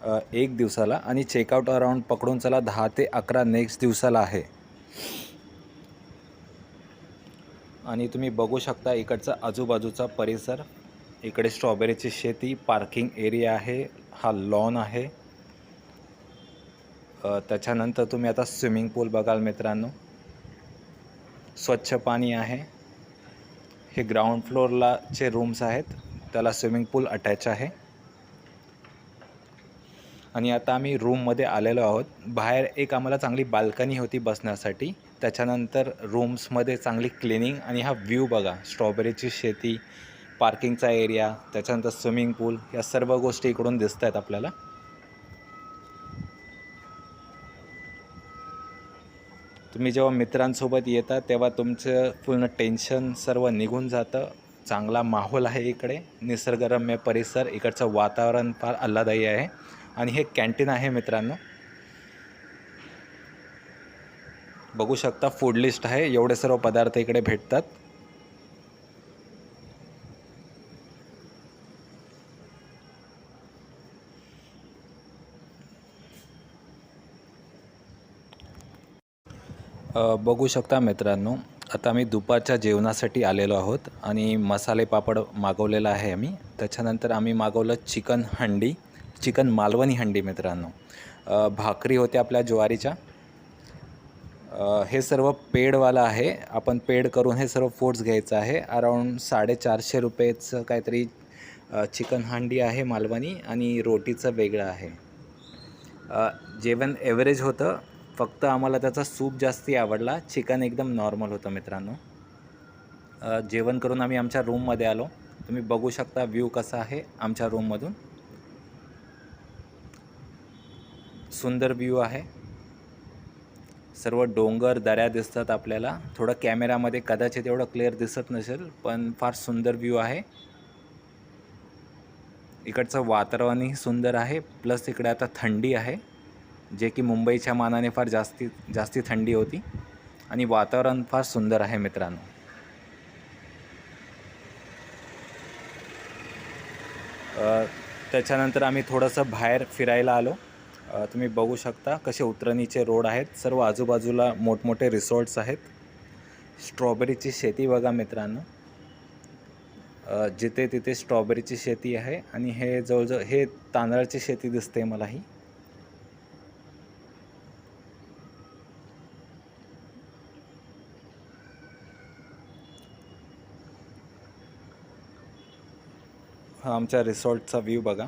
1 दिवसाला आणि checkout around पकडून चला 10 ते 11 नेक्स्ट दिवसाला आहे. आणि तुम्ही बघू शकता इकडचा आजूबाजूचा परिसर. इकडे स्ट्रॉबेरीची शेती, पार्किंग एरिया आहे, हा लॉन आहे. त्याच्यानंतर तुम्ही आता स्विमिंग पूल बघाल मित्रांनो. स्वच्छ पाणी आहे. हे ग्राउंड फ्लोअरला चे रूम्स आहेत, त्याला स्विमिंग पूल अटॅच आहे. आणि आता आम्ही रूममध्ये आलेलो आहोत. बाहेर एक आम्हाला चांगली बाल्कनी होती बसण्यासाठी. त्याच्यानंतर रूम्समध्ये चांगली क्लिनिंग आणि हा व्ह्यू बघा. स्ट्रॉबेरीची शेती, पार्किंगचा एरिया, त्याच्यानंतर स्विमिंग पूल, या सर्व गोष्टी इकडून दिसत आहेत आपल्याला. तुम्ही जेव्हा मित्रांसोबत येता तेव्हा तुमचं पूर्ण टेन्शन सर्व निघून जातं. चांगला माहोल आहे इकडे, निसर्गरम्य परिसर, इकडचं वातावरण फार आल्हाददायी आहे. आणि हे कॅन्टीन आहे मित्रांनो. बघू शकता फूड लिस्ट आहे, एवढे सर्व पदार्थ इकडे भेटतात. बघू शकता मित्रांनो, आता आम्ही दुपारच्या जेवणासाठी आलेलो आहोत आणि मसाले पापड मागवलेला आहे आम्ही. त्याच्यानंतर आम्ही मागवलं चिकन हंडी, चिकन मालवणी हंडी मित्रांनो. भाकरी होत्या आपल्या ज्वारीच्या. हे सर्व पेडवाला आहे, आपण पेड करून हे सर्व फूड्स घ्यायचं आहे. अराऊंड 450 रुपयेचं काहीतरी चिकन हंडी आहे मालवणी आणि रोटीचं वेगळं आहे. जेवण ॲव्हरेज होतं, फक्त आम्हाला त्याचा सूप जास्ती आवडला. चिकन एकदम नॉर्मल होतं मित्रांनो. जेवण करून आम्ही आमच्या रूममध्ये आलो. तुम्ही बघू शकता व्ह्यू कसा आहे आमच्या रूममधून. सुंदर व्ह्यू आहे. सर्व डोंगर दऱ्या दिसतात आपल्याला. थोडं कॅमेरामध्ये कदाचित एवढं क्लिअर दिसत नसेल, पण फार सुंदर व्ह्यू आहे. इकडचं वातावरणही सुंदर आहे. प्लस इकडे आता थंडी आहे, जे की मुंबईच्या मानाने फार जास्ती थंडी होती. आणि वातावरण फार सुंदर आहे मित्रांनो. त्याच्यानंतर आम्ही थोडंसं बाहेर फिरायला आलो. तुम्ही बघू शकता कसे उतरणीचे रोड आहेत. सर्व आजूबाजूला मोठमोठे रिसॉर्ट्स आहेत. स्ट्रॉबेरीची शेती बघा मित्रांनो. जिथे तिथे स्ट्रॉबेरीची शेती आहे. आणि हे जवळजवळ हे तांदळाची शेती दिसते मलाही. हा आमच्या रिसॉर्टचा व्ह्यू बघा.